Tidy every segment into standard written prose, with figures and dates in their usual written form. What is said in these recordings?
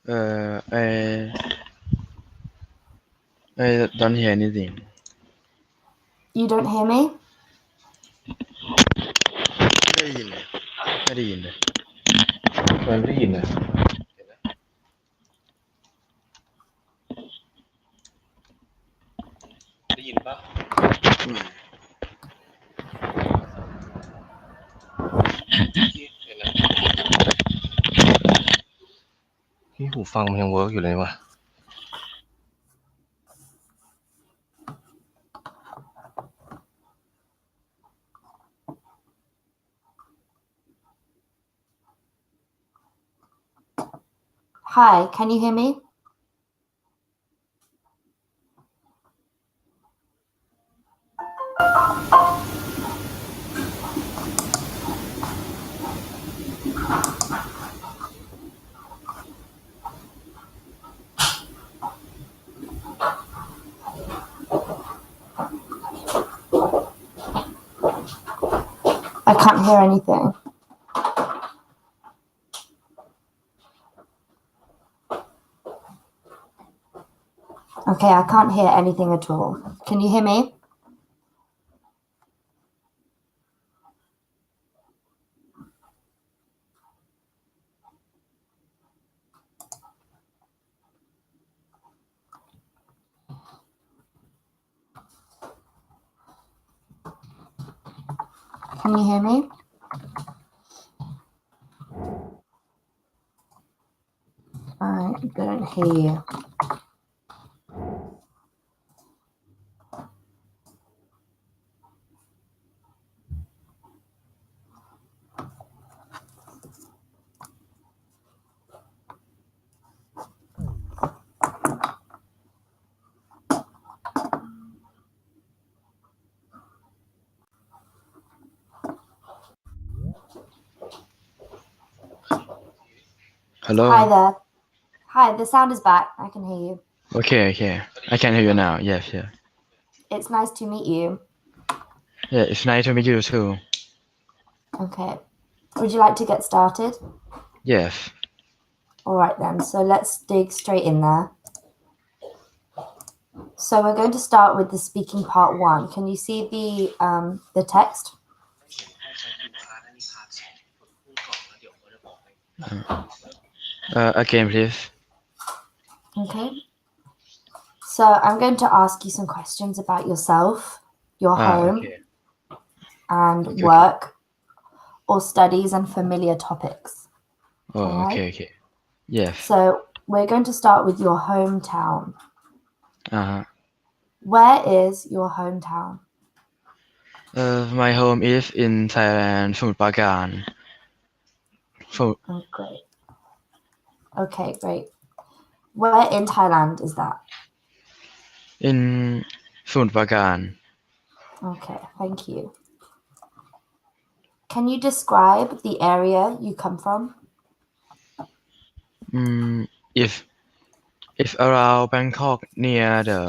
I don't hear anything. You don't hear me? ไม่ได้ยินเลยไม่ได้ยินเลย มันไม่ได้ยินนะได้ยินปะที่หูฟังมันยังเวิร์กอยู่เลยวะHi, can you hear me? I can't hear anything. Okay, I can't hear anything at all. Can you hear me? Can you hear me? I don't hear you. Hello. Hi there. Hi, the sound is back. I can hear you. Okay. I can hear you now. Yes. It's nice to meet you. Yeah, it's nice to meet you too. Okay. Would you like to get started? Yes. All right then. So let's dig straight in there. So we're going to start with the speaking part 1. Can you see the text? Again, please. Okay. So I'm going to ask you some questions about yourself, your home, Okay. and work, or studies and familiar topics. Oh, Alright. okay. Yes. So we're going to start with your hometown. Where is your hometown? My home is in Thailand, สมุทรปราการ Oh, great. Okay, great. Where in Thailand is that? in สมุทรปราการ Okay, thank you. Can you describe the area you come from? If around Bangkok near the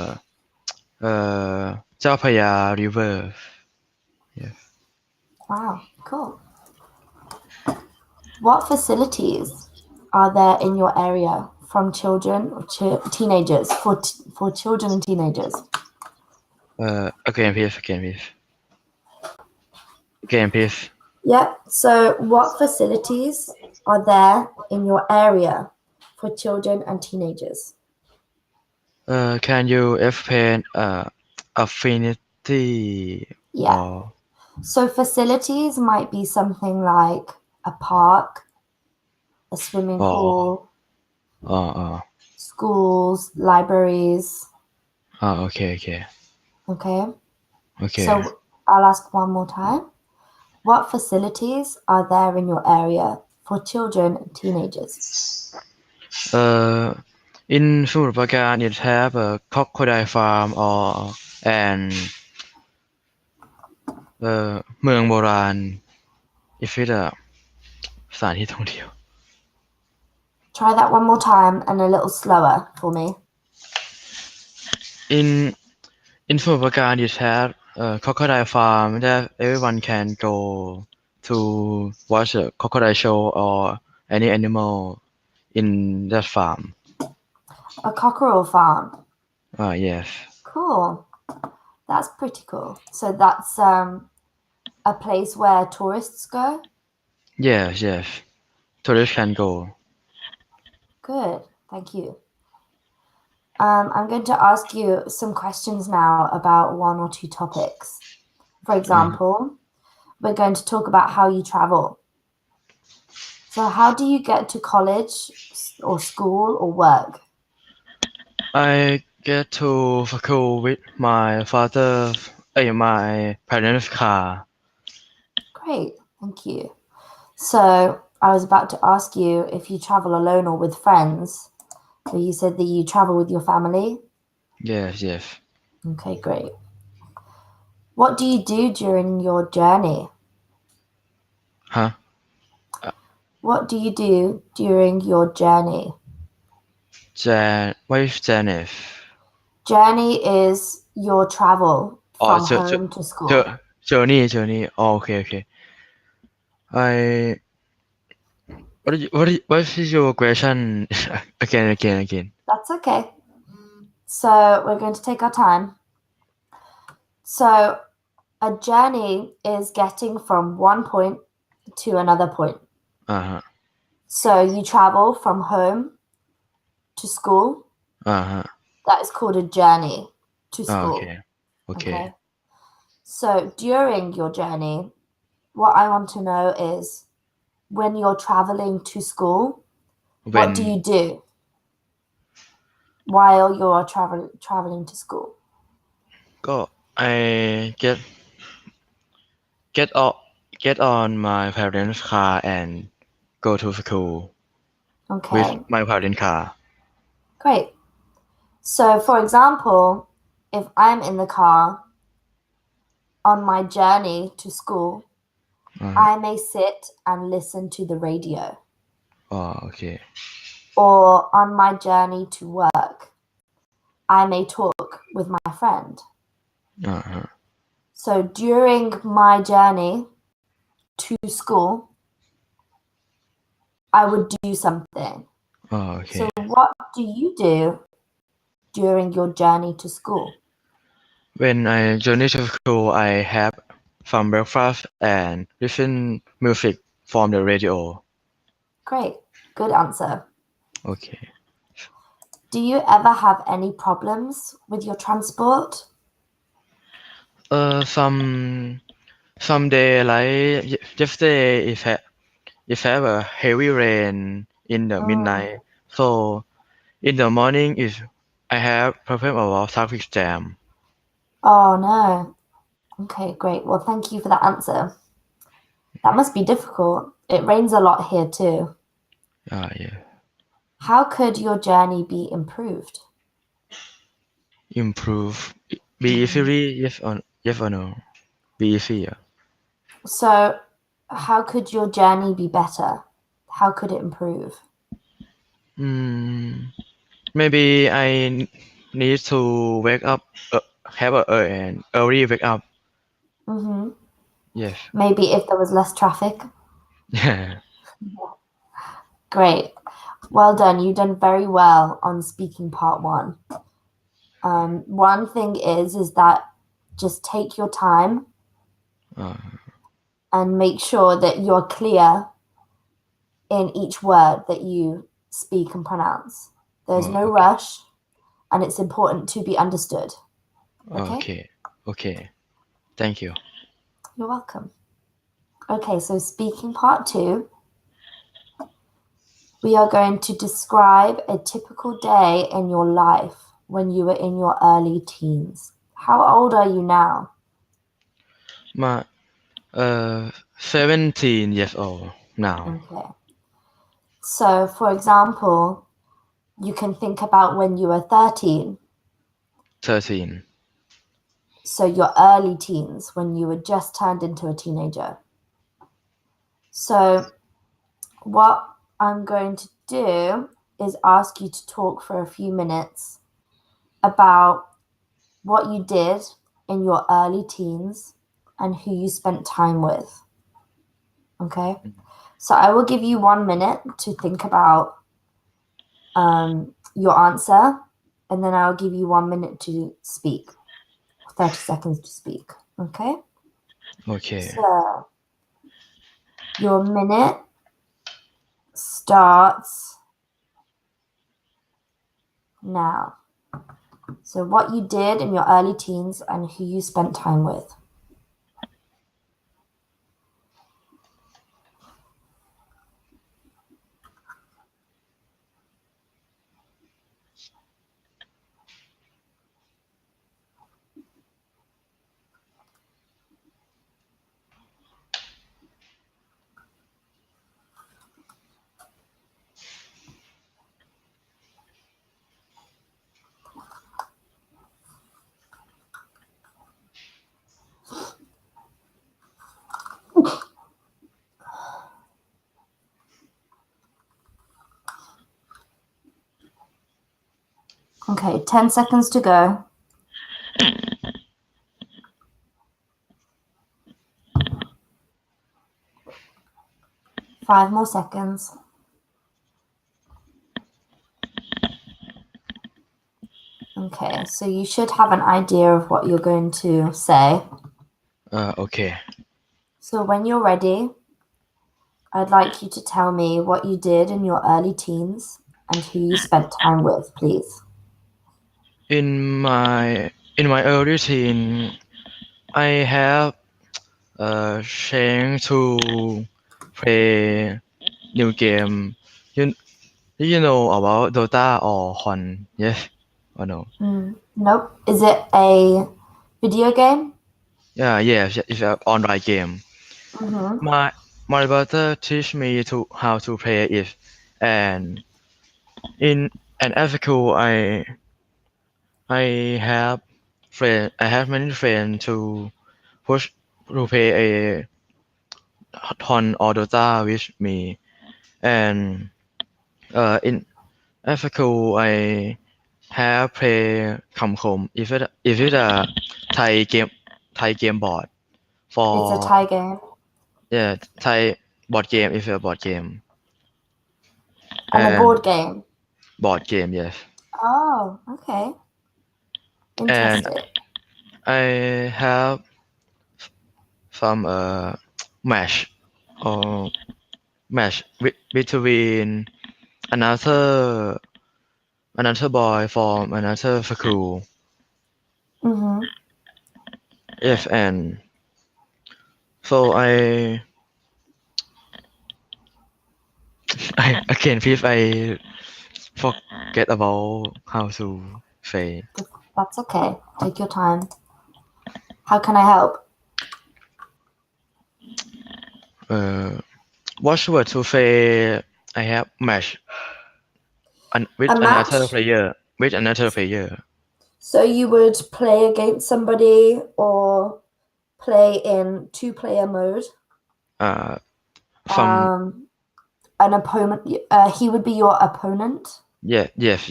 เจ้าพระยา river. Yes. Wow, cool. What facilities are there in your area from children or teenagers for children and teenagers? Again, please. Yeah. So what facilities are there in your area for children and teenagers? Can you explain affinity? Yeah. Or... So facilities might be something like a park, a swimming pool, schools, libraries. Okay. Okay. So I'll ask one more time. What facilities are there in your area for children and teenagers? In สมุทรปราการ it have a crocodile farm and เมืองโบราณ if it a สถานที่ท่องเที่ยว Try that one more time and a little slower for me. In สมุทรปราการ it have crocodile farm that everyone can go to watch a crocodile show or any animal in that farm. A cockerel farm. Yes. Cool. That's pretty cool. So that's a place where tourists go? Yes. Tourists can go. Good. Thank you. I'm going to ask you some questions now about one or two topics. For example, we're going to talk about how you travel. So how do you get to college or school or work? I get to school with my my parents' car. Great. Thank you. So I was about to ask you if you travel alone or with friends. So you said that you travel with your family? Yes. Okay, great. What do you do during your journey? Huh? What do you do during your journey? What is Janice? Journey is your travel from home to school. Journey. Oh, okay. What is your question? Again. That's okay. So we're going to take our time. So a journey is getting from one point to another point. So you travel from home to school. That is called a journey to school. Okay. So during your journey, what I want to know is when you're traveling to school, what do you do while you're traveling to school? I get on my parents' car and go to school with my parents' car. Great. So, for example, if I'm in the car on my journey to school, I may sit and listen to the radio. Oh, okay. Or on my journey to work, I may talk with my friend. So during my journey to school, I would do something. Oh, okay. So what do you do during your journey to school? When I journey to school, I have some breakfast and listen music from the radio. Great. Good answer. Okay. Do you ever have any problems with your transport? Some day like yesterday it have a heavy rain in the midnight. So in the morning I have problem about traffic jam. Oh no. Okay, great. Well, thank you for that answer. That must be difficult. It rains a lot here too. Yeah. How could your journey be improved? Improve. Be easily yes or no? Be easier. So, how could your journey be better? How could it improve? Maybe I need to wake up, have an early wake up. Yes. Maybe if there was less traffic? Yeah. Great. Well done. You've done very well on speaking part one. One thing is that just take your time and make sure that you're clear in each word that you speak and pronounce. There's no rush, and it's important to be understood. Okay. Thank you. You're welcome. Okay, so speaking part two, we are going to describe a typical day in your life when you were in your early teens. How old are you now? 17 years old now. Okay. So, for example, you can think about when you were 13. 13. So your early teens, when you were just turned into a teenager. So what I'm going to do is ask you to talk for a few minutes about what you did in your early teens and who you spent time with. Okay? So I will give you 1 minute to think about your answer, and then I'll give you 1 minute to speak, 30 seconds to speak. Okay? Okay. So, your minute starts now. So, what you did in your early teens and who you spent time with. Okay, 10 seconds to go. Five more seconds. Okay, so you should have an idea of what you're going to say. Okay. So when you're ready, I'd like you to tell me what you did in your early teens and who you spent time with, please. In my early teen, I have chance to play new game. Do you know about Dota or Hon? Yes or no? Nope. Is it a video game? Yes, it's an online game. Mm-hmm. My brother teach me how to play it, and after school I have many friends to push to play a Hon or Dota with me, and in after school I have play คำคม if it a Thai game board for It's a Thai game. Thai board game is a board game And a board game. Board game, yes. Oh, okay. Interesting. I have some match or match between another boy from another school. Mm-hmm. Yes, and so I again, if I forget about how to say. That's okay. Take your time. How can I help? What word to say? I have match with A match? another player. So you would play against somebody or play in two-player mode. An opponent. He would be your opponent. Yes.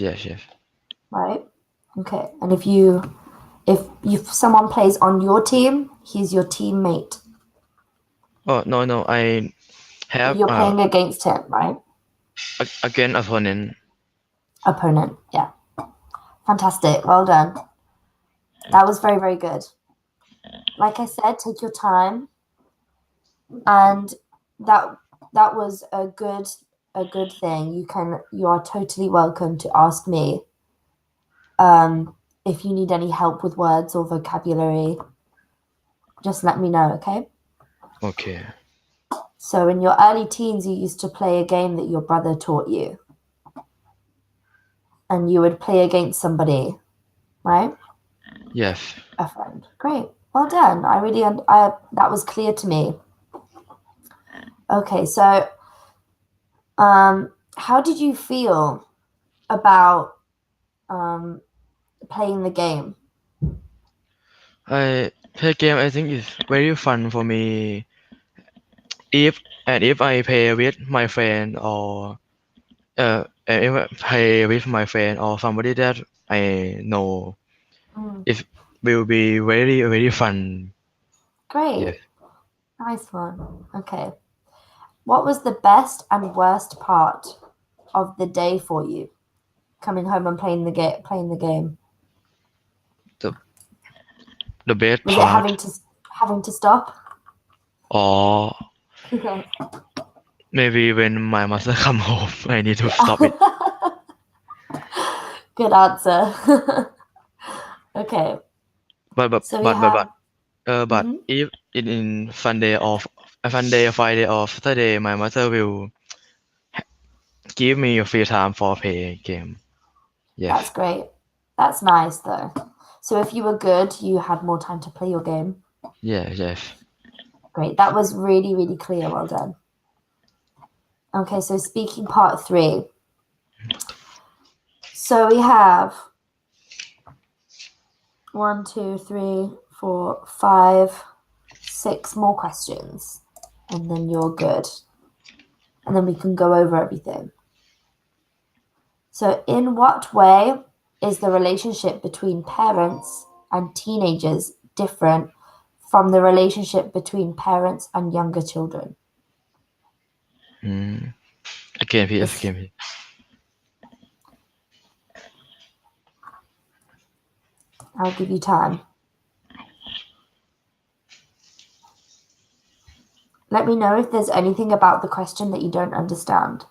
Right. Okay. And if someone plays on your team, he's your teammate. Oh no, I have You're playing against him, right? Again opponent. Opponent, yeah. Fantastic. Well done. That was very, very good. Like I said, take your time. And that was a good thing. You are totally welcome to ask me if you need any help with words or vocabulary. Just let me know, okay? Okay. So in your early teens, you used to play a game that your brother taught you. And you would play against somebody, right? Yes. A friend. Great. Well done. That was clear to me. Okay, so how did you feel about playing the game? I play game. I think it's very fun for me. If I play with my friend or if I play with my friend or somebody that I know, it will be very, very fun. Great. Yes. Nice one. Okay. What was the best and worst part of the day for you? coming home and playing the game? The best Was it part. having to stop? Or maybe when my mother come home, I need to stop it. Good answer. Okay. But So we have. if in Friday or Saturday, my mother will give me a free time for play game. Yes. That's great. That's nice though. So if you were good, you had more time to play your game. Yes. Great. That was really, really clear. Well done. Okay, so speaking part 3. So we have 1, 2, 3, 4, 5, 6 more questions. And then you're good. And then we can go over everything. So in what way is the relationship between parents and teenagers different from the relationship between parents and younger children? Again, please. I'll give you time. Let me know if there's anything about the question that you don't understand.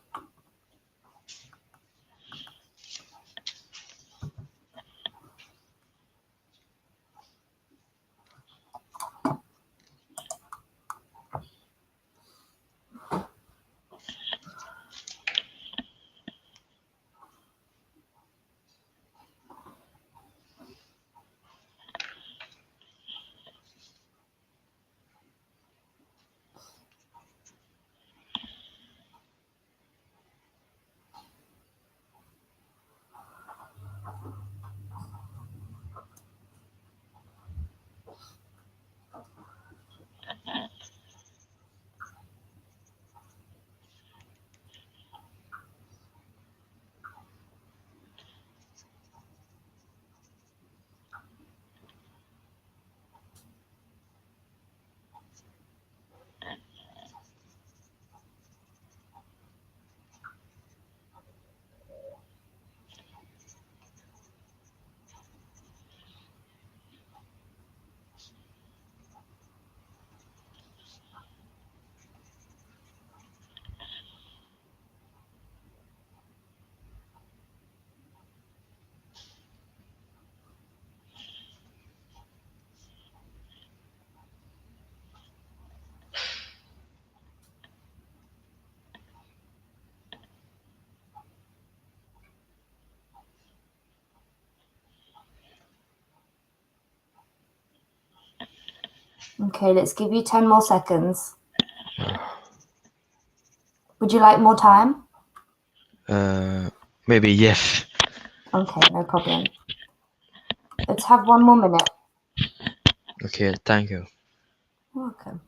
Okay, let's give you 10 more seconds. Would you like more time? Maybe yes. Okay, no problem. Let's have 1 more minute. Okay, thank you. You're welcome.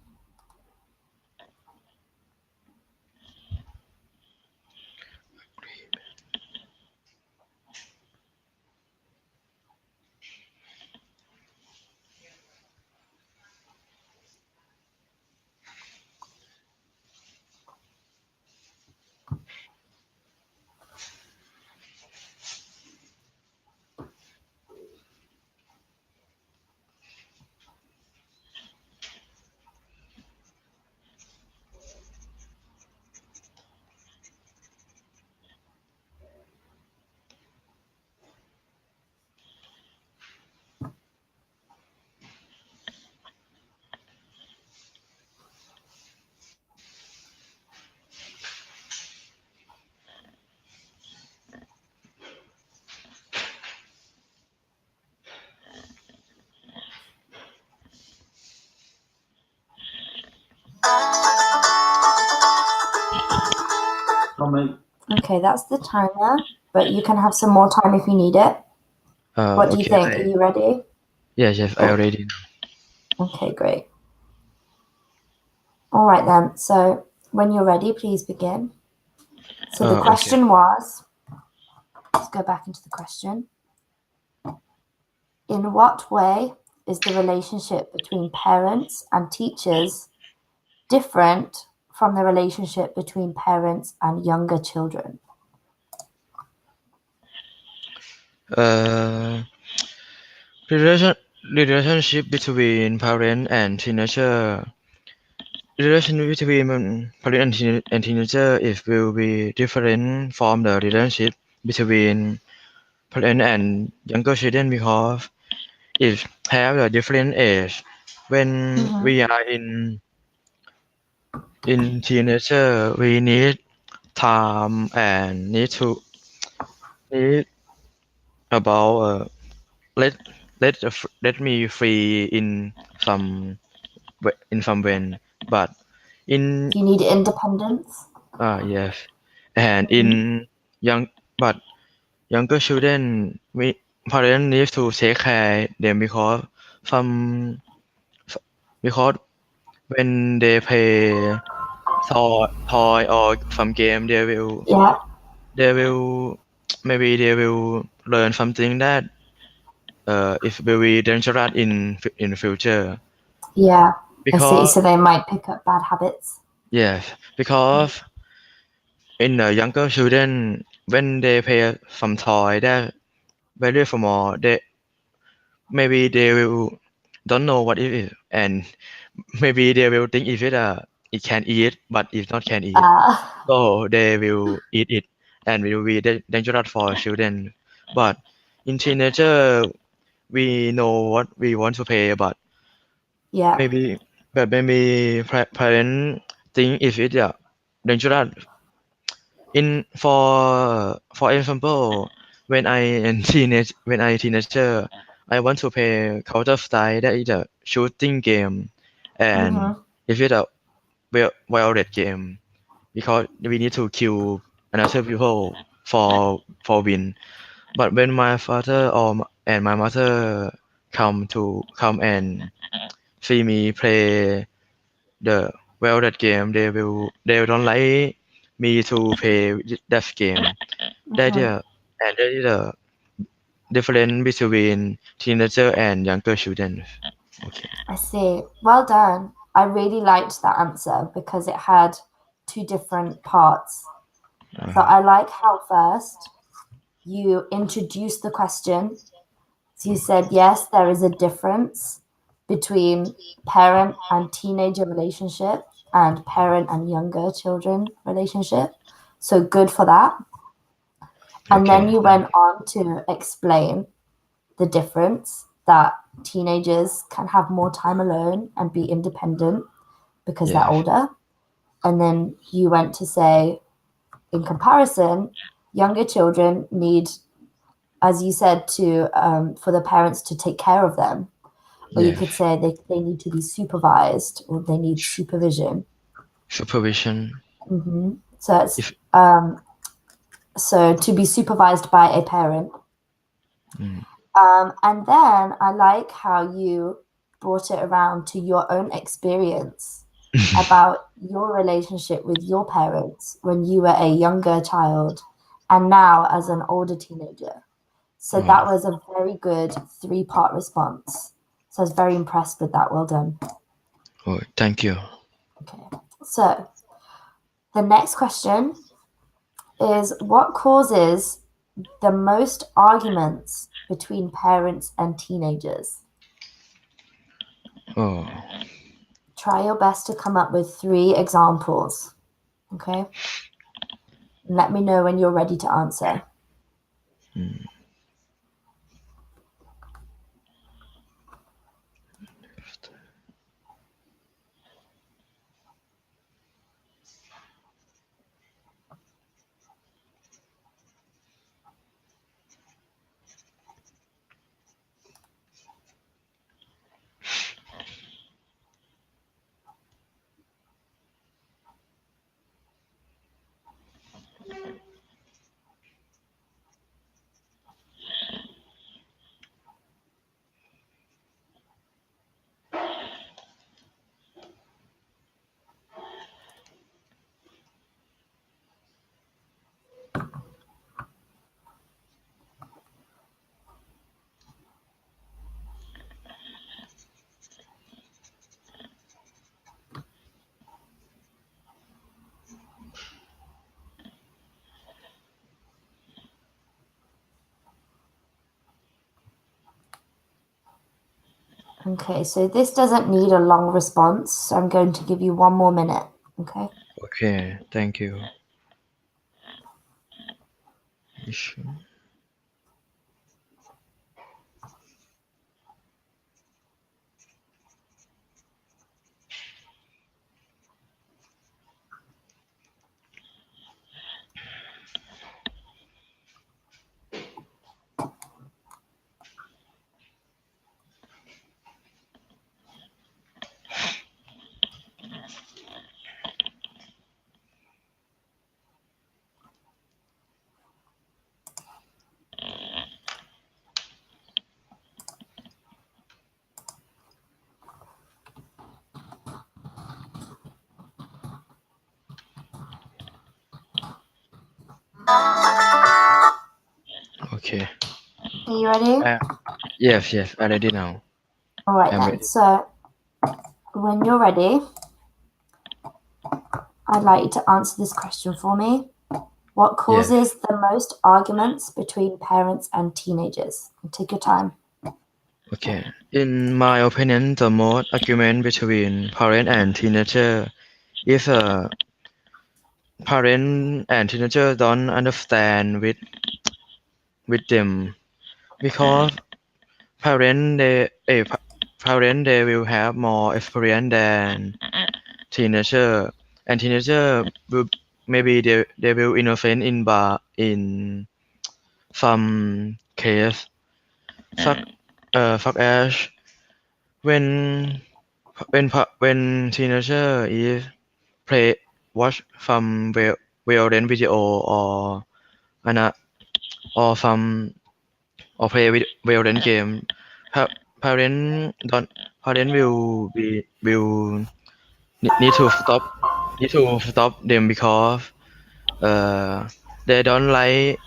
Okay, that's the timer, but you can have some more time if you need it. What do you think? Are you ready? Yes, I already know. Okay, great. All right then, so when you're ready, please begin. So the question was, let's go back into the question. In what way is the relationship between parents and teachers different from the relationship between parents and younger children? Uh, relation relationship between parent and teenager. Relation between parent and teenager is will be different from the relationship between parent and younger children because it have a different age. When we are in teenager, we need time and need about let let me free some in some way, but in You need independence. yes, and in young but younger children, we parents need to take care them some because when they play toy or some game, Yeah. they will maybe they will learn something that is very dangerous in future. Yeah. I see. Because So they might pick up bad habits. yes, because in the younger children, when they play some toy that very small, maybe they will don't know what it is, and maybe they will think if it can eat, but it not can eat, so they will eat it, and will be dangerous for children. But in teenager, we know what we want to play, but Yeah. maybe parents think if it's dangerous. For example, when I teenager, I want to play Counter Strike, that is a shooting game, and if it's a violent game, because we need to kill another people for win. But when my father and my mother come and see me play the violent game, they don't like me to play that game. That is and that is a difference between teenager and younger children. Okay. I see. Well done. I really liked that answer because it had two different parts. So I like how first you introduced the question. So you said, yes, there is a difference between parent and teenager relationship and parent and younger children relationship. So good for that. And then you went on to explain the difference that teenagers can have more time alone and be independent because they're older. And then you went to say, in comparison, younger children need, as you said, to for the parents to take care of them. Or you could say they need to be supervised or they need supervision. Supervision. So it's so to be supervised by a parent. And then I like how you brought it around to your own experience about your relationship with your parents when you were a younger child and now as an older teenager. So that was a very good 3-part response. So I was very impressed with that. Well done. Oh, thank you. Okay. So the next question is, what causes the most arguments between parents and teenagers? Oh. Try your best to come up with 3 examples. Okay? Let me know when you're ready to answer. Okay, so this doesn't need a long response, so I'm going to give you 1 more minute. Okay. Okay, thank you. Okay. Are you ready? Yes, I'm ready now. All right I'm then. ready. So when you're ready, I'd like you to answer this question for me. What causes the most arguments between parents and teenagers? Take your time. Okay. In my opinion, the most argument between parent and teenager is parent and teenager don't understand with them because parent they will have more experience than teenager and teenager will maybe they will innocent in some case such as when teenager is watch some violent video or some or play with violent game. Parent don't parent will need to stop them because they don't like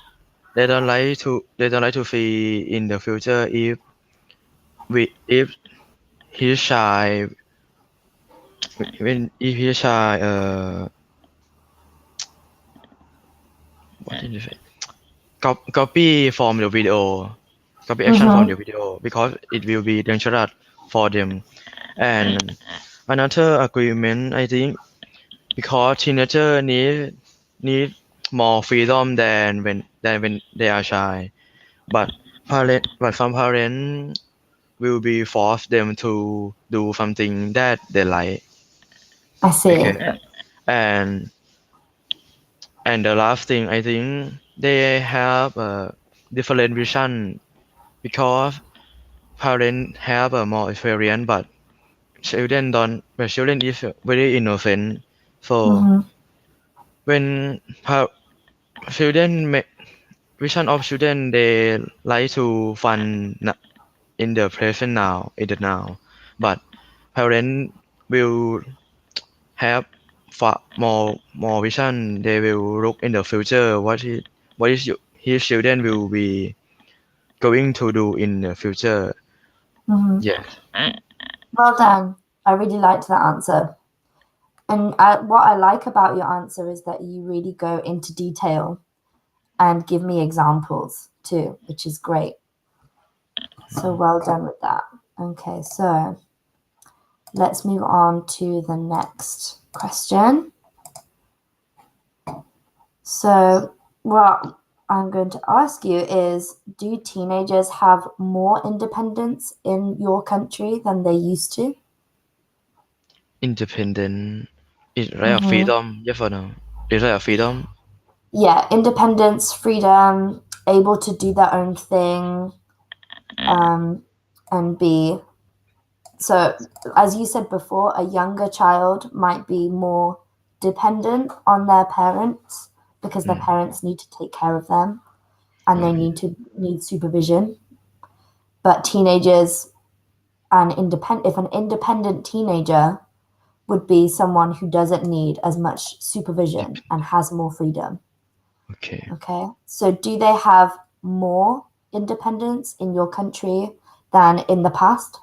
to see in the future if his child if his child what did you say copy from the video copy action from the video because it will be dangerous for them. And another agreement, I think, because teenager need more freedom than when they are shy, but some parents will be force them to do something that they like. I see. Okay. And the last thing, I think they have a different vision because parents have a more experience, but children don't. But children is very innocent, so when children vision of children they like to fun in the present now in the now, but parents will have far more vision. They will look in the future what his children will be going to do in the future. Yes. Well done. I really liked that answer. And what I like about your answer is that you really go into detail and give me examples too, which is great. So well done with that. Okay, so let's move on to the next question. So what I'm going to ask you is, do teenagers have more independence in your country than they used to? Independent is like a freedom, yes or no? Is like a freedom? Yeah, independence, freedom, able to do their own thing, and be. So, as you said before, a younger child might be more dependent on their parents because their parents need to take care of them and they need supervision. But teenagers if an independent teenager would be someone who doesn't need as much supervision and has more freedom. Okay. So do they have more independence in your country than in the past?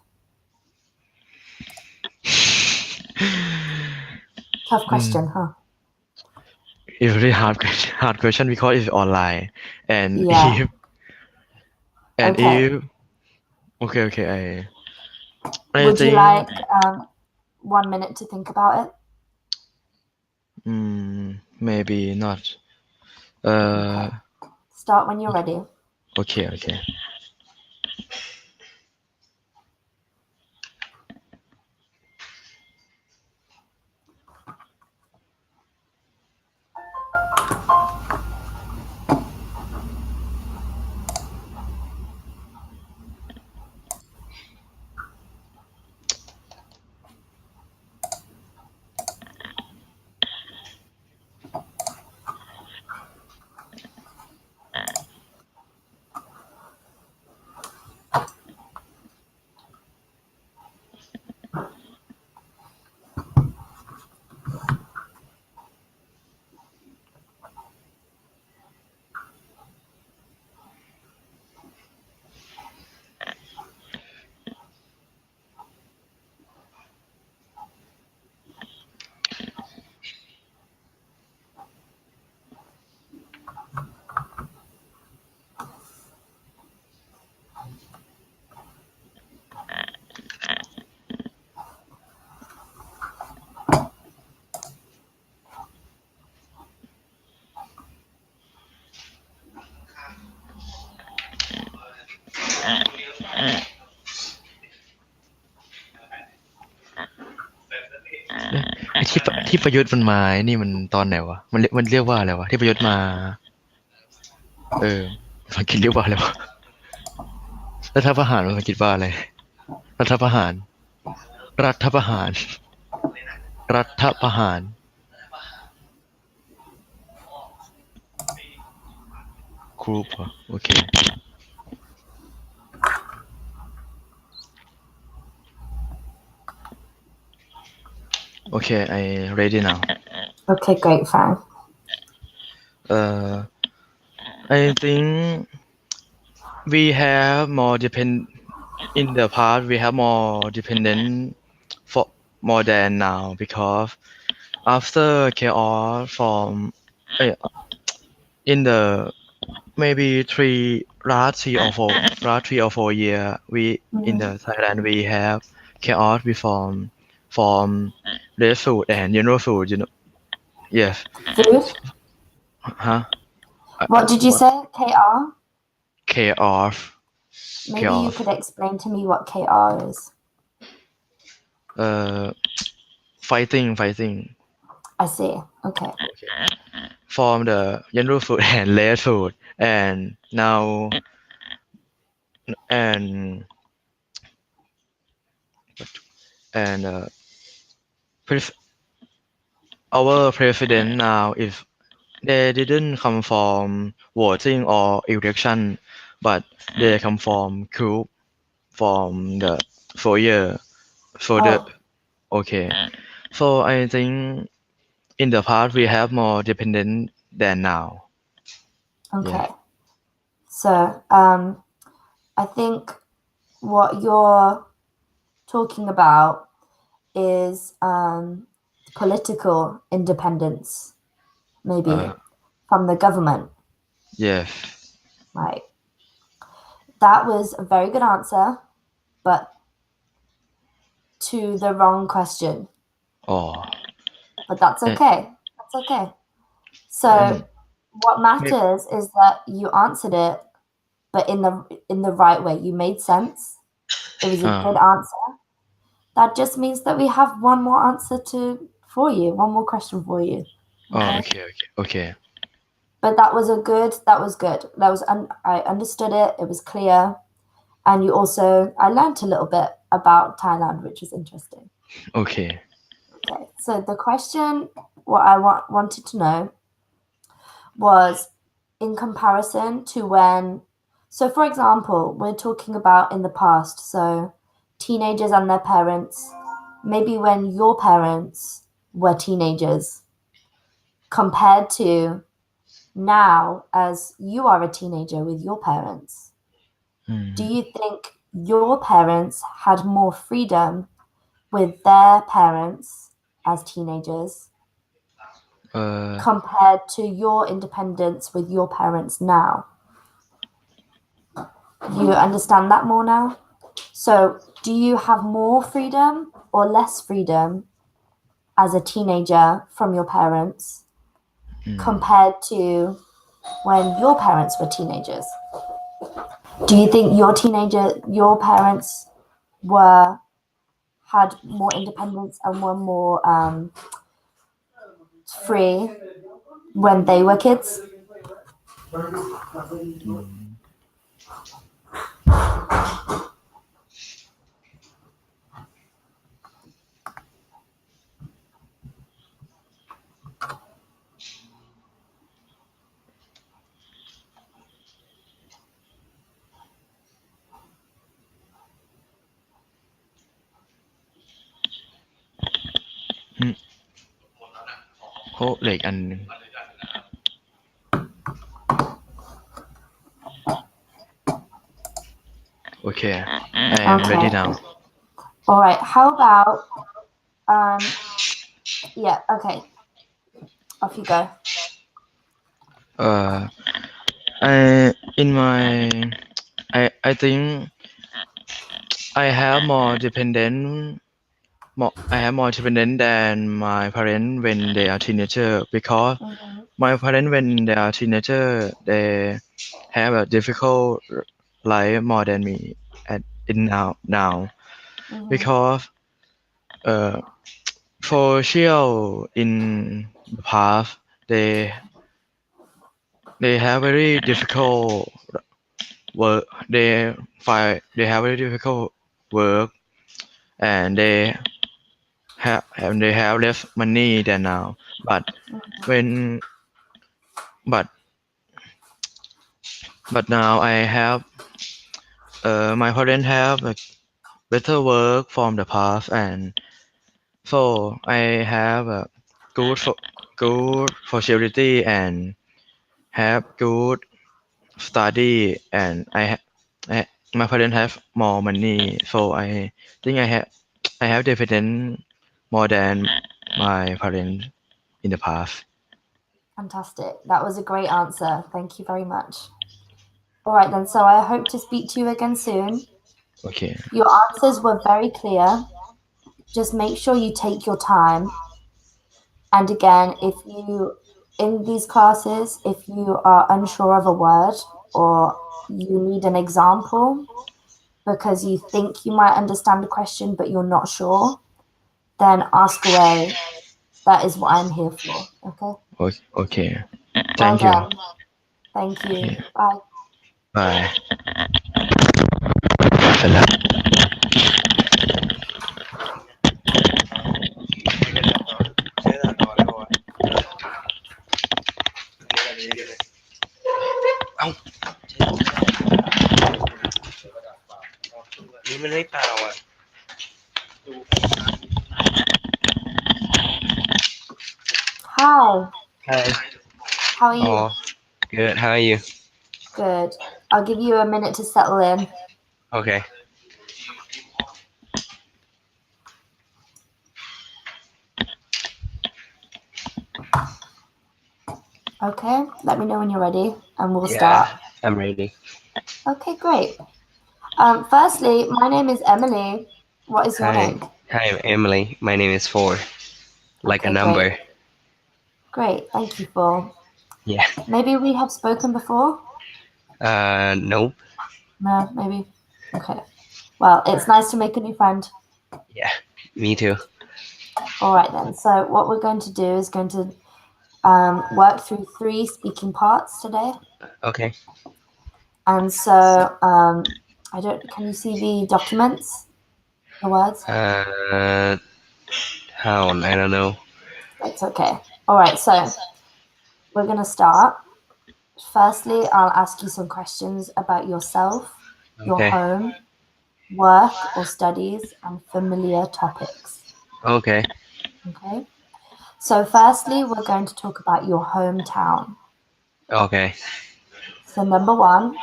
Tough question, huh? It's really hard question because it's online and Yeah. if okay I Would you think like 1 minute to think about it? Maybe not. Start when you're ready. Okay.ที่ประยุทธ์มันมานี่มันตอนไหนวะมันเรียกว่าอะไรวะที่ประยุทธ์มาภาษาอังกฤษเรียกว่าอะไรวะรัฐประหารภาษาอังกฤษว่าอะไรรัฐประหารครูปเหรอโอเคOkay, I ready now. Okay, great, fine. I think we have more in the past we have more dependent for more than now because after chaos from in the maybe last three or four year we in the Thailand we have chaos reform from red food and yellow food, yes. Food? Huh? What did you say? KR? Chaos. Maybe you could explain to me what KR is. Fighting. I see. Okay. From the yellow food and red food, and now our president now if they didn't come from voting or election, but they come from group from the okay. So I think in the past we have more dependent than now. Okay. Yeah. So, I think what you're talking about is political independence, maybe from the government. Yes. Right. That was a very good answer, but to the wrong question. Oh. But that's okay. That's okay. So what matters is that you answered it, but in the right way. You made sense. It was a good answer. That just means that we have one more answer for you, one more question for you. Okay. But that was good. I understood it. It was clear. And I learned a little bit about Thailand, which is interesting. Okay. So the question, what I wanted to know was in comparison to so for example, we're talking about in the past, so teenagers and their parents, maybe when your parents were teenagers, compared to now as you are a teenager with your parents. Do you think your parents had more freedom with their parents as teenagers compared to your independence with your parents now? You understand that more now? So do you have more freedom or less freedom as a teenager from your parents compared to when your parents were teenagers? Do you think your parents had more independence and were more free when they were kids? Okay, I am ready now. All right. How about yeah, okay. Off you go. I think I have more dependent than my parents when they are teenager because my parents when they are teenager they have a difficult life more than me now because for child in the past they have very difficult work they have very difficult work and they have less money than now but now I have my parents have a better work from the past and so I have a good facility and have good study and my parents have more money so I think I have dependent more than my parents in the past. Fantastic. That was a great answer. Thank you very much. All right then, so I hope to speak to you again soon. Okay. Your answers were very clear. Just make sure you take your time. And again, in these classes, if you are unsure of a word or you need an example because you think you might understand the question but you're not sure, then ask away. That is what I'm here for. Okay? Okay. Well Thank you. done. Thank you. Yeah. Bye. Bye. เสร็จแล้วเอ้านี่มันไม่เปล่าอ่ะ Hi. Hi. How are you? Oh, good. How are you? Good. I'll give you a minute to settle in. Okay. Okay. Let me know when you're ready and we'll Yeah, start. I'm ready. Okay, great. Firstly, my name is Emily. What is your name? Hi, I'm Emily. My name is Four. Like a Okay, number. Great. Thank you, Paul. Yeah. Maybe we have spoken before? Nope. No, maybe. Okay. Well, it's nice to make a new friend. Yeah, me too. All right then. So what we're going to do is going to work through 3 speaking parts today. Okay. And so can you see the documents? The words? How? I don't know. It's okay. All right. So we're going to start. Firstly, I'll ask you some questions about yourself, your Okay. home, work or studies, and familiar topics. Okay. Okay. So firstly, we're going to talk about your hometown. Okay. So number 1,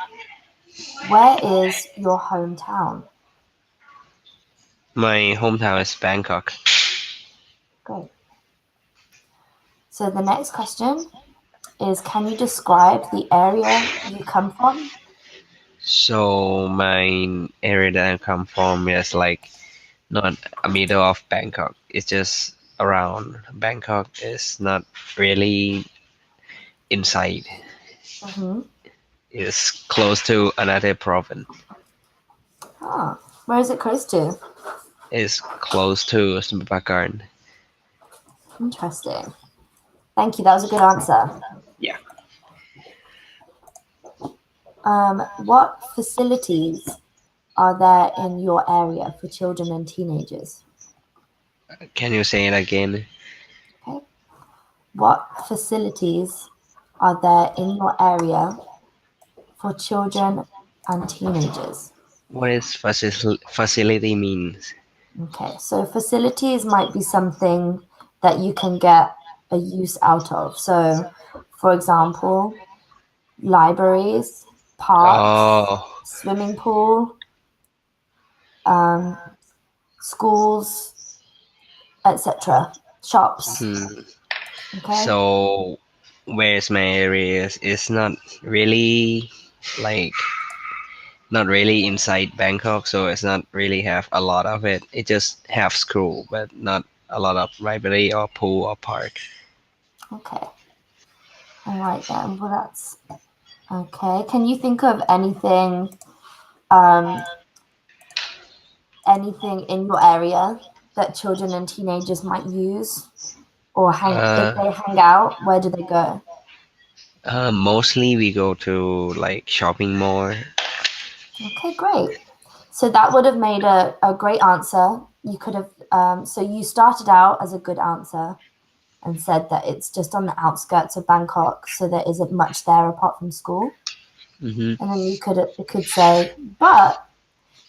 where is your hometown? My hometown is Bangkok. Great. So the next question is, can you describe the area you come from? So my area that I come from is like not a middle of Bangkok. It's just around Bangkok. It's not really inside. Mm-hmm. It's close to another province. Ah, where is it close to? It's close to Sumbakarn. Interesting. Thank you. That was a good answer. Yeah. What facilities are there in your area for children and teenagers? Can you say it again? Okay. What facilities are there in your area for children and teenagers? What is facility means? Okay, so facilities might be something that you can get a use out of. So, for example, libraries, parks, Oh, swimming pool, schools, etc. Shops. hmm. Okay. So where's my area is not really like not really inside Bangkok, so it's not really have a lot of it. It just have school, but not a lot of library or pool or park. Okay. All right then. Well, that's okay. Can you think of anything in your area that children and teenagers might use or if they hang out, where do they go? Mostly we go to like shopping mall. Okay, great. So that would have made a great answer. You could have so you started out as a good answer and said that it's just on the outskirts of Bangkok, so there isn't much there apart from school. Mm-hmm. And then you could say, but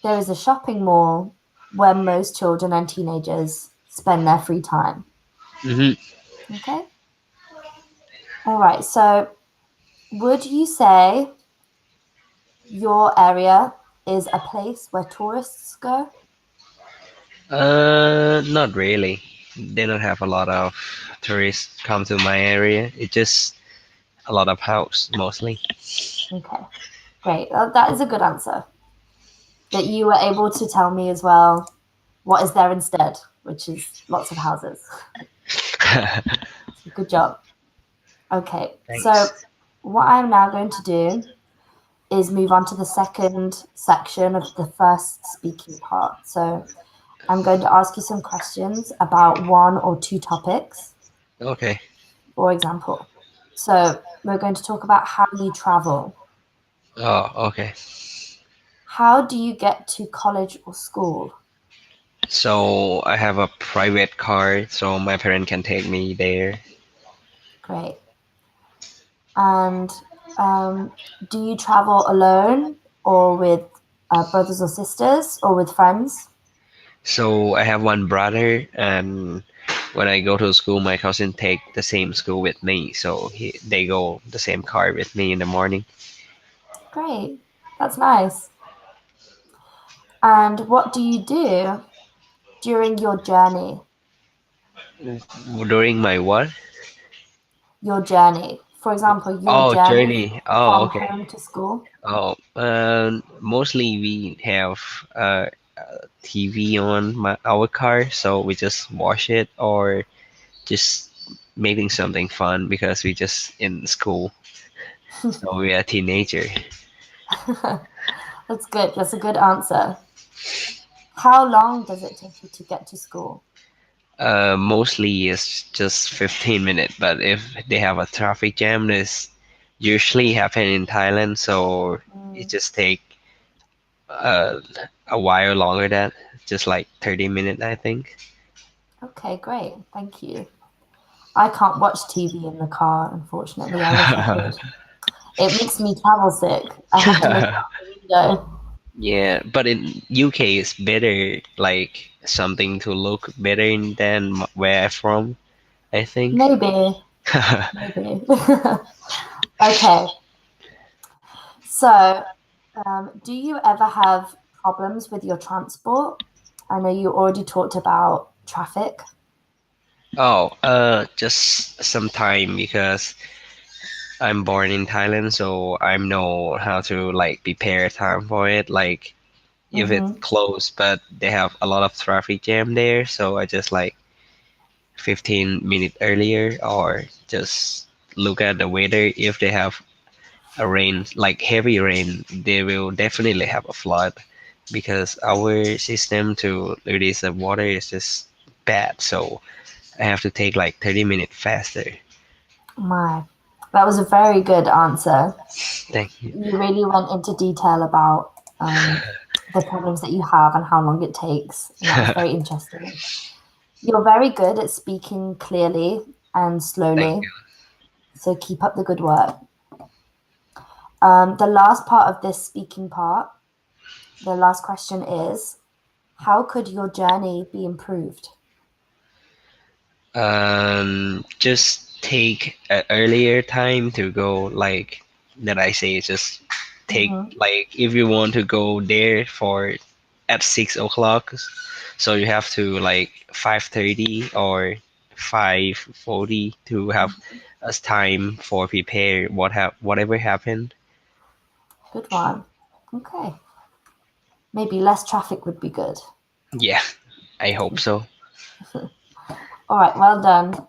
there is a shopping mall where most children and teenagers spend their free time. Mm-hmm. Okay. All right. So would you say your area is a place where tourists go? Not really. They don't have a lot of tourists come to my area. It's just a lot of house mostly. Okay. Great. That is a good answer. That you were able to tell me as well what is there instead, which is lots of houses. Good job. Okay. Thanks. So what I'm now going to do is move on to the second section of the first speaking part. So I'm going to ask you some questions about one or two topics, Okay. for example. So we're going to talk about how you travel. Oh, okay. How do you get to college or school? So I have a private car, so my parent can take me there. Great. And do you travel alone or with brothers or sisters or with friends? So I have one brother, and when I go to school, my cousin take the same school with me. So they go the same car with me in the morning. Great. That's nice. And what do you do during your journey? During my what? Your journey. For example, your Oh, journey journey. Oh, from okay. home to school. Oh, mostly we have TV on our car, so we just watch it or just making something fun because we just in school, so we are teenager. That's good. That's a good answer. How long does it take you to get to school? Mostly it's just 15 minutes, but if they have a traffic jam, this usually happen in Thailand, so it just take uh, a while longer than just like 30 minutes, I think. Okay, great. Thank you. I can't watch TV in the car, unfortunately. I wish I could. It makes me travel sick. I have to look out the window. Yeah, but in UK it's better, like something to look better in than where I'm from, I think. Maybe. Maybe. Okay. So, do you ever have problems with your transport? I know you already talked about traffic. Oh, just some time because I'm born in Thailand, so I know how to like prepare time for it. Like if it's close, but they have a lot of traffic jam there, so I just like 15 minutes earlier, or just look at the weather. If they have a rain, like heavy rain, they will definitely have a flood because our system to release the water is just bad. So I have to take like 30 minutes faster. My, that was a very good answer. Thank you. You really went into detail about the problems that you have and how long it takes. And that was very interesting. You're very good at speaking clearly and slowly. Thank you. So keep up the good work. The last part of this speaking part, the last question is, how could your journey be improved? Just take an earlier time to go, like that I say, just take like if you want to go there for at 6 o'clock, so you have to like 5:30 or 5:40 to have as time for prepare whatever happened. Good one. Okay. Maybe less traffic would be good. Yeah, I hope so. All right, well done.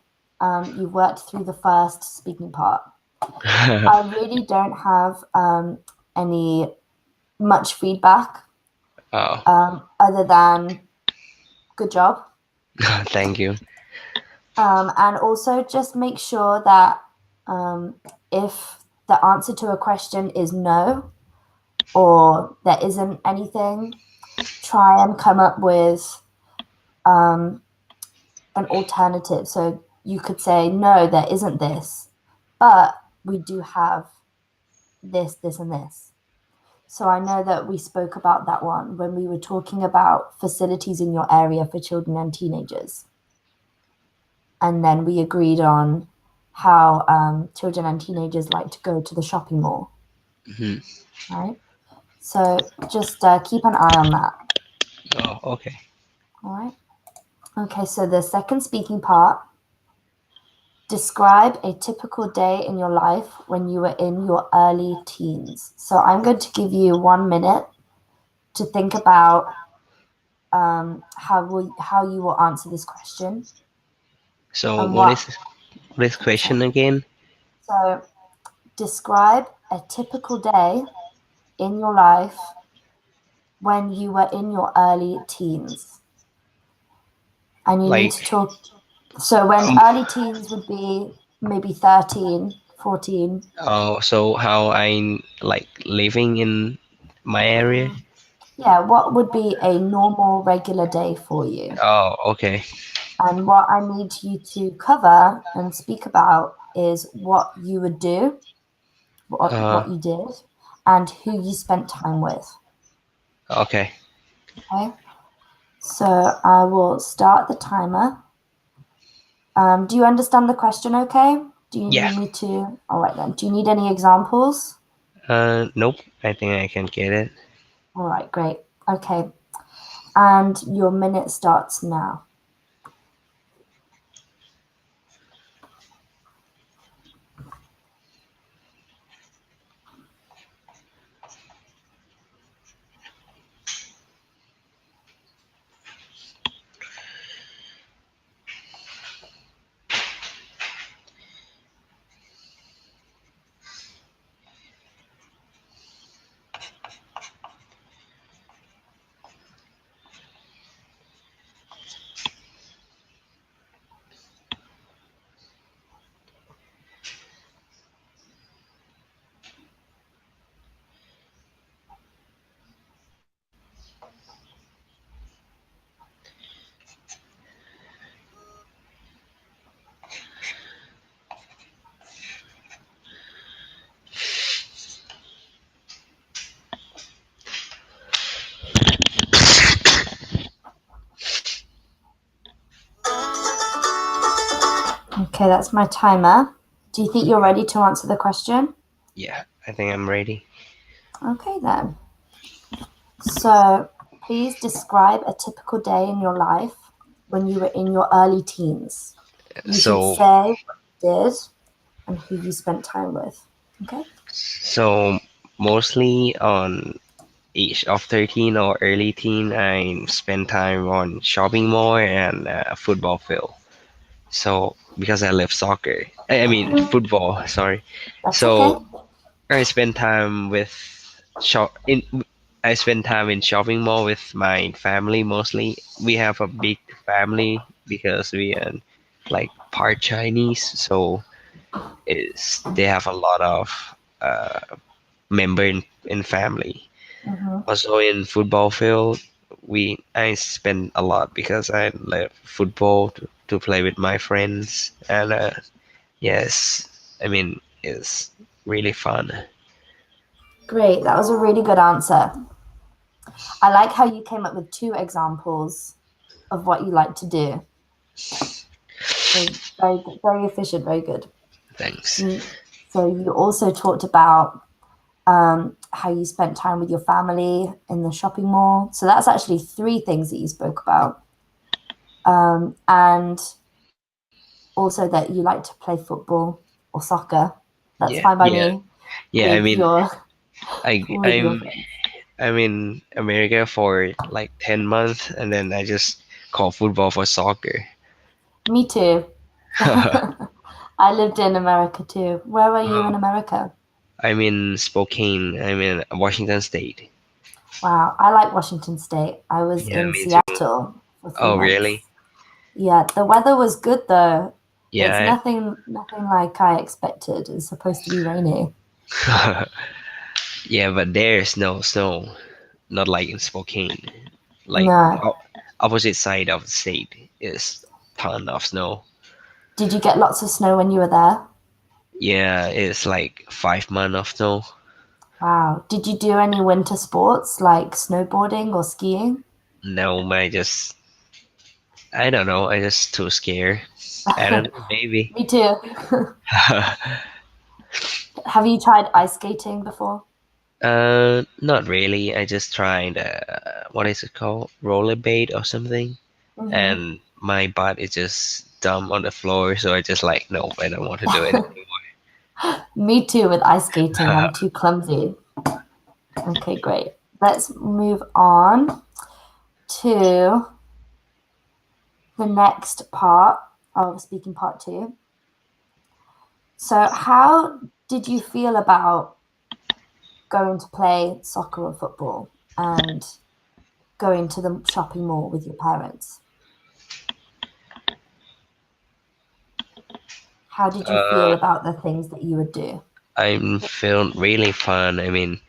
You've worked through the first speaking part. I really don't have any much feedback other than good job. Thank you. And also just make sure that if the answer to a question is no, or there isn't anything, try and come up with an alternative. So you could say, no, there isn't this, but we do have this, this, and this. So I know that we spoke about that one when we were talking about facilities in your area for children and teenagers. And then we agreed on how children and teenagers like to go to the shopping mall. Right? So just keep an eye on that. Oh, okay. All right. Okay, so the second speaking part, describe a typical day in your life when you were in your early teens. So I'm going to give you 1 minute to think about how you will answer this question. So what is this question again? So describe a typical day in your life when you were in your early teens. And you need to talk. So when early teens would be maybe 13, 14. Oh, so how I like living in my area? Yeah, what would be a normal, regular day for you? Oh, okay. And what I need you to cover and speak about is what you would do, what you did, and who you spent time with. Okay. Okay. So I will start the timer. Do you understand the question okay? Do you need me to? All right then. Do you need any examples? Nope. I think I can get it. All right, great. Okay. And your minute starts now. Okay, that's my timer. Do you think you're ready to answer the question? Yeah, I think I'm ready. Okay then. So please describe a typical day in your life when you were in your early teens. You should say what you did and who you spent time with. Okay. So mostly on age of 13 or early teen, I spend time on shopping mall and football field. So because I love soccer, I mean football. Sorry. That's So okay. I spend time with shop in. I spend time in shopping mall with my family mostly. We have a big family because we are like part Chinese, so they have a lot of member in family. Also in football field, I spend a lot because I love football to play with my friends, and yes, I mean it's really fun. Great. That was a really good answer. I like how you came up with 2 examples of what you like to do. So very efficient, very good. Thanks. So you also talked about how you spent time with your family in the shopping mall. So that's actually 3 things that you spoke about. And also that you like to play football or soccer. That's fine by me. Yeah, I mean, I'm I'm in America for like 10 months, and then I just call football for soccer. Me too. I lived in America too. Where were you in America? I'm in Spokane. I'm in Washington State. Wow, I like Washington State. I was Yeah, in me too. Seattle for 3 Oh, months. really? Yeah, the weather was good though. Yeah. It's nothing like I expected. It's supposed to be rainy. Yeah, but there's no snow. Not like in Spokane. Like No. opposite side of the state is ton of snow. Did you get lots of snow when you were there? Yeah, it's like 5 months of snow. Wow. Did you do any winter sports like snowboarding or skiing? No, I don't know. I just too scared. I don't know, maybe. Me too. Have you tried ice skating before? Not really. I just tried what is it called? Rollerblade or something. And my butt is just dumb on the floor, so I just like, no, I don't want to do it anymore. Me too with ice skating. I'm too clumsy. Okay, great. Let's move on to the next part of speaking part 2. So how did you feel about going to play soccer or football and going to the shopping mall with your parents? How did you feel about the things that you would do? I feel really fun. I mean,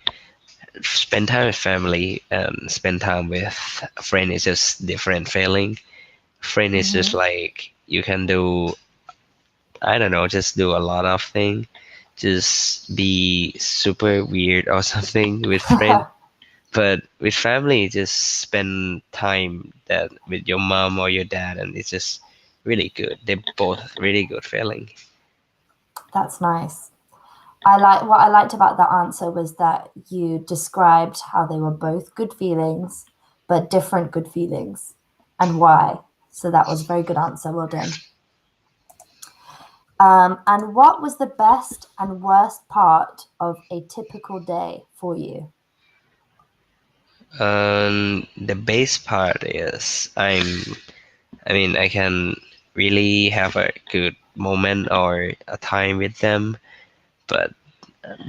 spend time with family and spend time with a friend is just different feeling. Friend is just like you can do, I don't know, just do a lot of things. Just be super weird or something with friends. But with family, just spend time that with your mom or your dad, and it's just really good. They're both really good feeling. That's nice. What I liked about that answer was that you described how they were both good feelings, but different good feelings, and why. So that was a very good answer. Well done. And what was the best and worst part of a typical day for you? The best part is I can really have a good moment or a time with them, but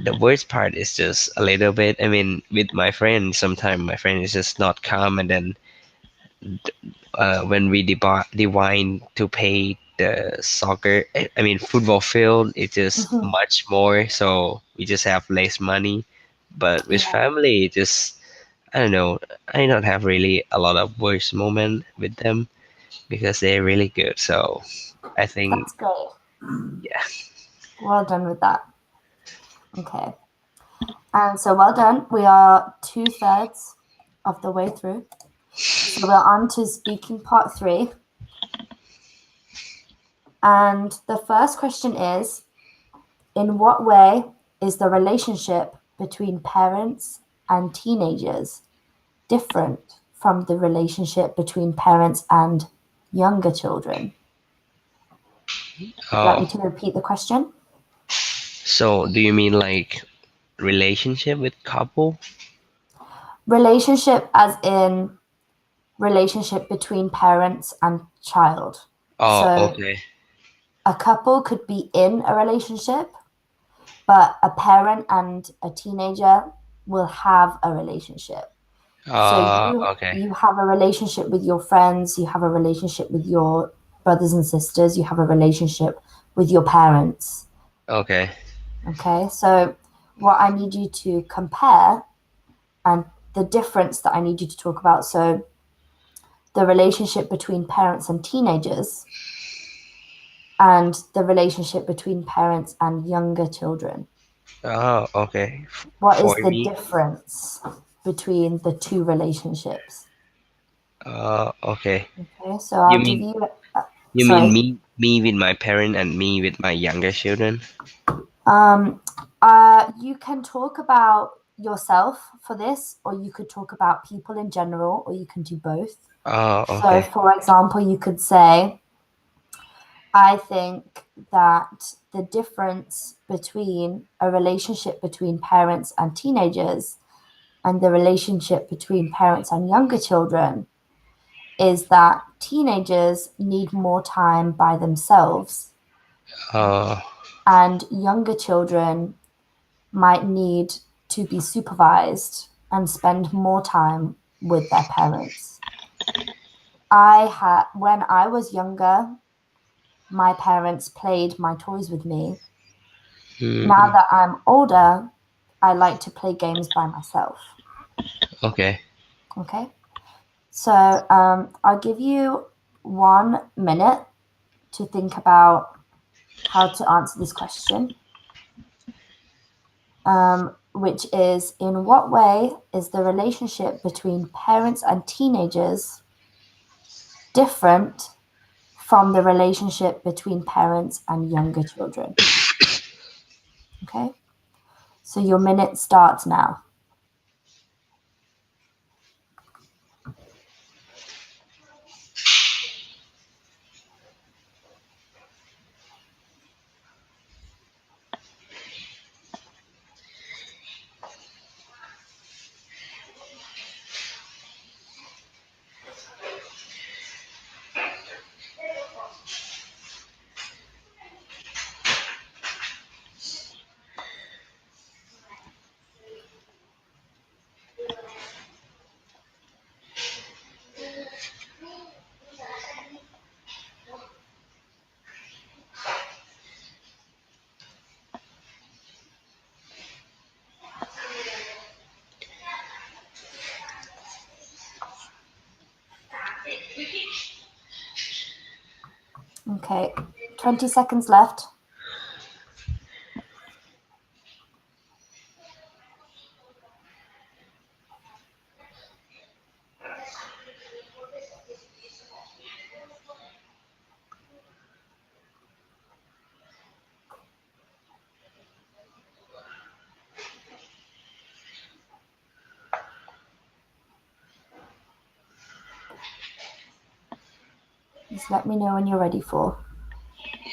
the worst part is just a little bit. I mean, with my friend, sometimes my friend is just not calm, and then when we divide to pay the soccer, I mean football field, it's just much more. So we just have less money. But with family, just I don't know. I don't have really a lot of worst moment with them because they're really good. So I think That's great. yeah. Well done with that. Okay. And so well done. We are 2/3 of the way through. So we're on to speaking part 3. And the first question is, in what way is the relationship between parents and teenagers different from the relationship between parents and younger children? Would you like me to repeat the question? So do you mean like relationship with couple? Relationship as in relationship between parents and child. Oh, So okay. a couple could be in a relationship, but a parent and a teenager will have a relationship. So Okay. you have a relationship with your friends, you have a relationship with your brothers and sisters, you have a relationship with your parents. Okay. Okay, so what I need you to compare and the difference that I need you to talk about. So the relationship between parents and teenagers and the relationship between parents and younger children. Oh, okay. What is For the me, difference between the two relationships? okay. Okay, so I'll You give mean you. you Sorry. mean me with my parent and me with my younger children? You can talk about yourself for this, or you could talk about people in general, or you can do both. Oh, So, okay. for example, you could say, I think that the difference between a relationship between parents and teenagers and the relationship between parents and younger children is that teenagers need more time by themselves and younger children might need to be supervised and spend more time with their parents. When I was younger, my parents played my toys with me. Now that I'm older, I like to play games by myself. Okay. Okay. So I'll give you 1 minute to think about how to answer this question, which is, in what way is the relationship between parents and teenagers different from the relationship between parents and younger children? Okay. So your minute starts now. Okay, 20 seconds left. Just let me know when you're ready for.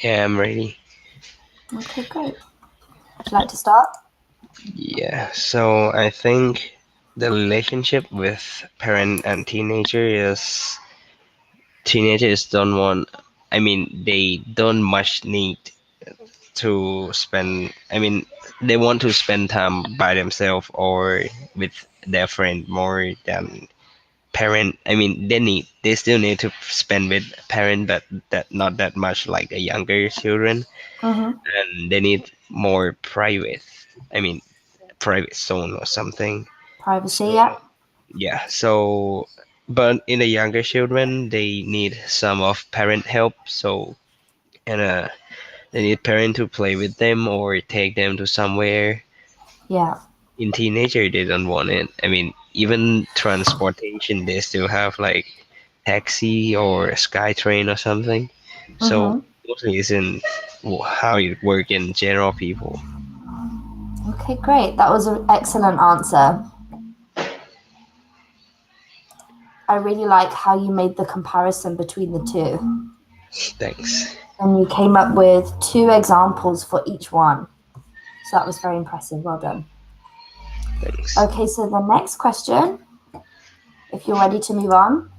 Yeah, I'm ready. Okay, great. Would you like to start? Yeah, so I think the relationship with parent and teenagers don't want, I mean, they don't much need to spend, I mean, they want to spend time by themselves or with their friend more than parent. I mean, they still need to spend with parent, but that not that much like a younger children, and they need more private, I mean, private zone or something. Privacy, So yeah. yeah, so but in the younger children, they need some of parent help. So and they need parent to play with them or take them to somewhere. Yeah. In teenager, they don't want it. I mean, even transportation, they still have like taxi or SkyTrain or something. So mostly it's in how it work in general people. Okay, great. That was an excellent answer. I really like how you made the comparison between the two. Thanks. And you came up with 2 examples for each one. So that was very impressive. Well done. Thanks. Okay, so the next question, if you're ready to move on,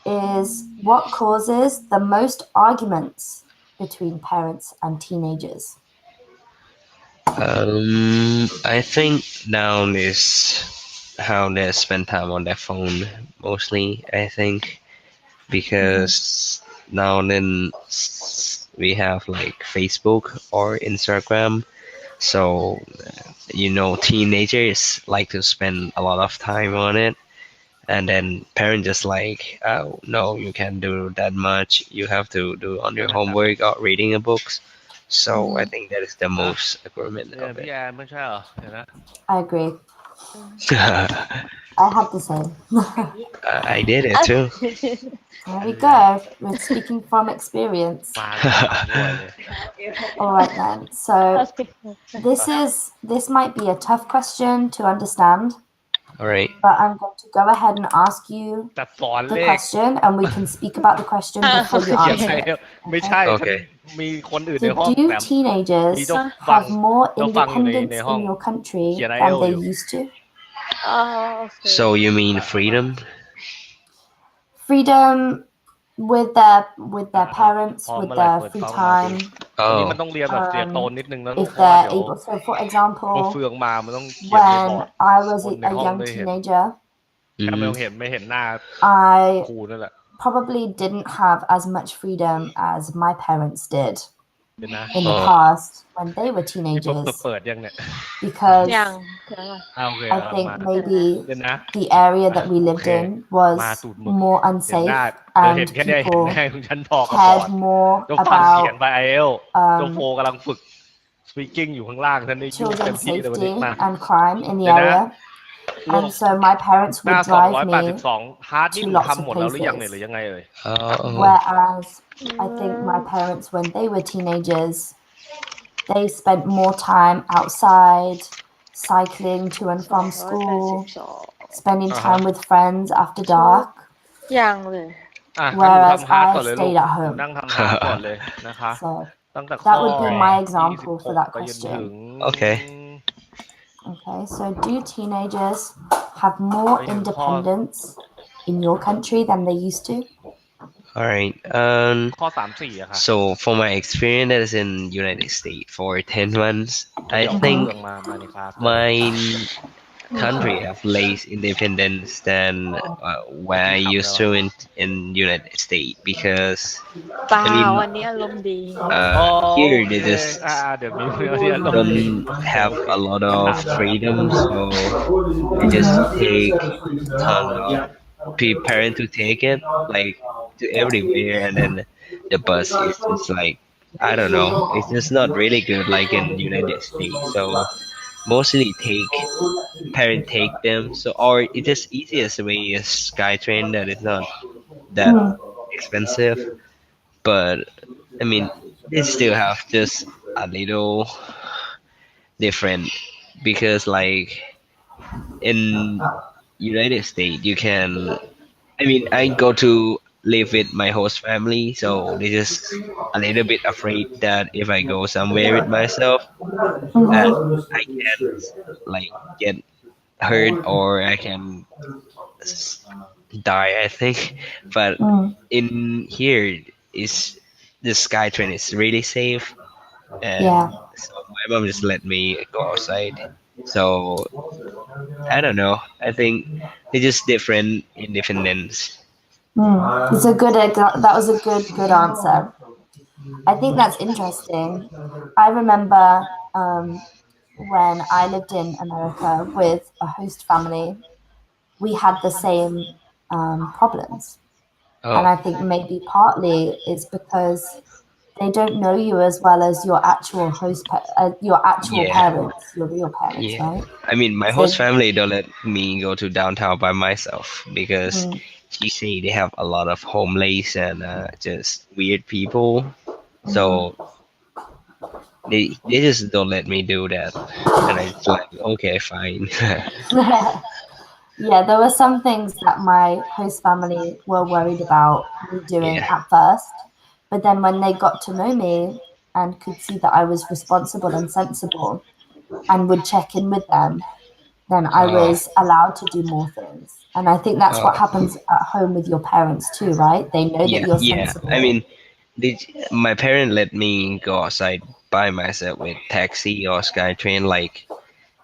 is what causes the most arguments between parents and teenagers? I think now is how they spend time on their phone mostly. I think because now then we have like Facebook or Instagram, so teenagers like to spend a lot of time on it, and then parents just like, oh no, you can't do that much, you have to do on your homework or reading a books. So I think that is the most agreement เนี่ย of พี่ it. แอนไม่ใช่เหรอเดี๋ยวนะ I agree. I have the same. I did it too. There we go. We're speaking from experience. มาด้วยเลย All right then. So this might be a tough question to understand, All right. but I'm going to go ahead and ask you แต่สอน the เลข question, and we can speak about the question before you ยังไง answer it. ไม่ใช่ โอเค มีคนอื่นใน So ห้อง do แบบ teenagers Đi đâu bằng- have more đâu bằng người này- independence này in không? your country Chị này than yêu they nhiều. used to? Okay. So you mean freedom? Freedom with their parents, Họ with mà lại their vượt free phóng time. อันนี้ Oh, มันต้องเรียนแบบเสียโตนนิดนึงนะลูก If เพราะว่า they're เดี๋ยว able, so for พอ example, เฟืองมามันต้องเขียนในบอ when ร์ด I was Con a này không young đây hiện. teenager, แต่ไม่ mhm. ต้องเห็นไม่เห็นหน้า I ครูนั่นแหละ probably didn't have as much freedom as my parents did เดี๋ยวนะ in the Oh. past when they were นี่เปิด teenagers เปิดยังเนี่ย because ยังเดี๋ยวก่อน โอเค I think มา maybe เดี๋ยวนะ the area that we lived Okay. in was Ma tụt mực. more เห็น unsafe หน้าเธอเห็น and แค่เนี้ยเห็น people หน้าของฉันพอกับบอร์ cared ด more เจ้าฟังเขียน about ไปไอเอลเจ้าโฟกำลังฝึก speaking อยู่ข้างล่างฉันได้ยุ่งเต็ม children's ที่เลยวัน safety นี้มา and crime in the Then, area. โลก And so my parents หน้า would drive me, 282ฮาร์ดนี่ to หนู lots of ทำหมดแล้วหรือยังเนี่ย places. หรือยังไงเอ่ย Oh. whereas I think my parents, when they were teenagers, they spent more time outside, cycling to and from school, 282 spending Uh-huh. time with friends after dark. ยังเลย อ่ะงั้นหนู Whereas ทำฮาร์ด I ก่อนเลยลูก stayed at หนู home. นั่งทำฮาร์ดก่อนเลยนะคะ So ตั้งแต่ข้อ that would be my example for that 26ไปจนถึง Okay. okay, so do teenagers have more Bây giờ independence in your country than they used to? All right. ข้อ3-4อะค่ะ So for my experience that is in United States for 10 months, เดี๋ I ยวเอา think เรื่องมาในคลาส my country have less independence than where I used to in United States because เปล่า I mean วันนี้อารมณ์ดี here โอ they เค just เดี๋ยวมีเรื่องที่อารมณ์ดี don't have a lot of freedom, so they just take ton of parents to take it like to everywhere, and then the bus is just like, I don't know, it's just not really good like in United States. So mostly parent take them, so or it's just easiest way is SkyTrain that is not that expensive, but I mean they still have just a little different because like in United States you can, I mean I go to live with my host family, so they just a little bit afraid that if I go somewhere with myself that I can like get hurt or I can die, I think. But in here is the SkyTrain is really safe, and Yeah. so my mom just let me go outside. So I don't know, I think it's just different independence. It's a good. That was a good answer. I think that's interesting. I remember when I lived in America with a host family, we had the same problems, and Oh, I think maybe partly it's because they don't know you as well as your actual your actual Yeah. parents, your real parents, yeah. right? I mean, my So- host family don't let me go to downtown by myself because she say they have a lot of homeless and just weird people. So they just don't let me do that, and I just like, okay, fine. Yeah, there were some things that my host family were worried about me doing Yeah. at first, but then when they got to know me, and could see that I was responsible and sensible and would check in with them, then I was allowed to do more things. And I think that's what happens at home with your parents too, right? They know that you're sensible. I mean, my parents let me go outside by myself with taxi or SkyTrain like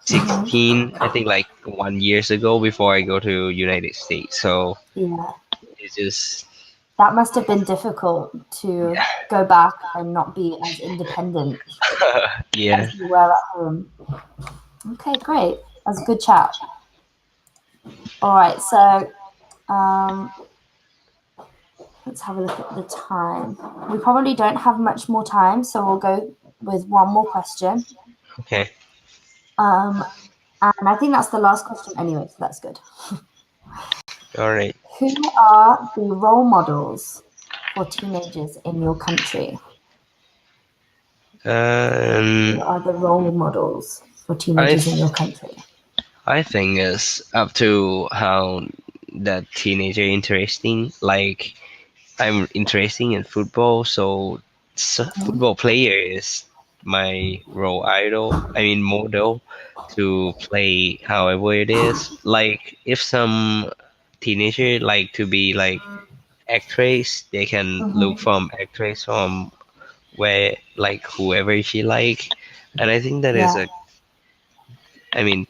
16, I think like 1 years ago before I go to United States. So yeah, it's just that must have been difficult to go back and not be as independent yeah. as you were at home. Okay, great. That's a good chat. All right, so let's have a look at the time. We probably don't have much more time, so we'll go with one more question. Okay. And I think that's the last question anyway, so that's good. All right. Who are the role models for teenagers in your country? Who are the role models for teenagers in your country? I think it's up to how the teenager interesting. Like I'm interested in football, so football player is my role model to play however it is. Like if some teenager like to be like actress, they can look from actress from where like whoever she like, and I think that is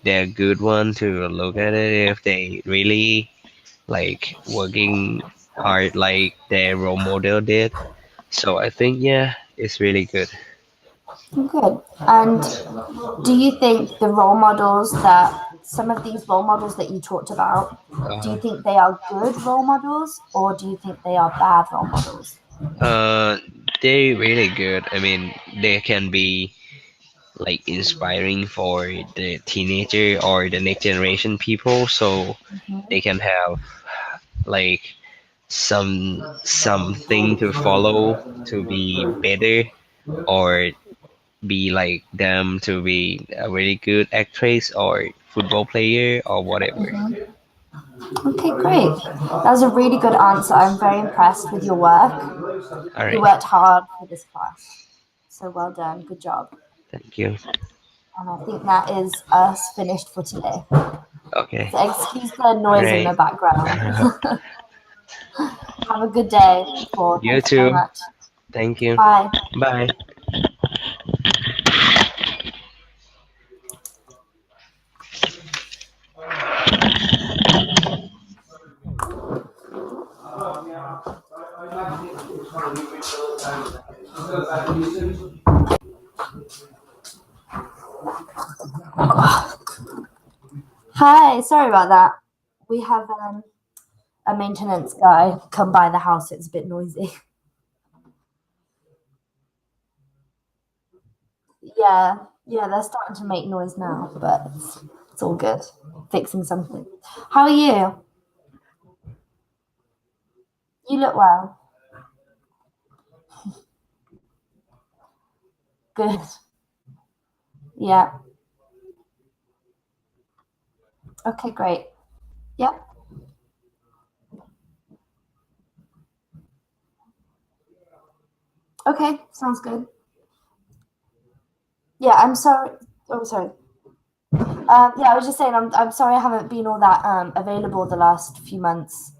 they're a good one to look at it if they really like working hard like their role model did. So I think it's really good. Good. And do you think the role models some of these role models that you talked about, do you think they are good role models or do you think they are bad role models? They're really good. I mean, they can be like inspiring for the teenager or the next generation people, so they can have like something to follow to be better or be like them to be a really good actress or football player or whatever. Okay, great. That was a really good answer. I'm very impressed with your work. All You right. worked hard for this class. So well done. Good job. Thank you. And I think that is us finished for today. Okay. So excuse the noise in the Alright. background. Have a good day. You Thanks very too. much. Thank you. Bye. Bye. Hi, sorry about that. We have a maintenance guy come by the house. It's a bit noisy. Yeah, they're starting to make noise now, but it's all good. Fixing something. How are you? You look well. Good. Yeah. Okay, great. Yep. Okay, sounds good. Yeah, I'm sorry. Oh, sorry. I was just saying I'm sorry I haven't been all that available the last few months.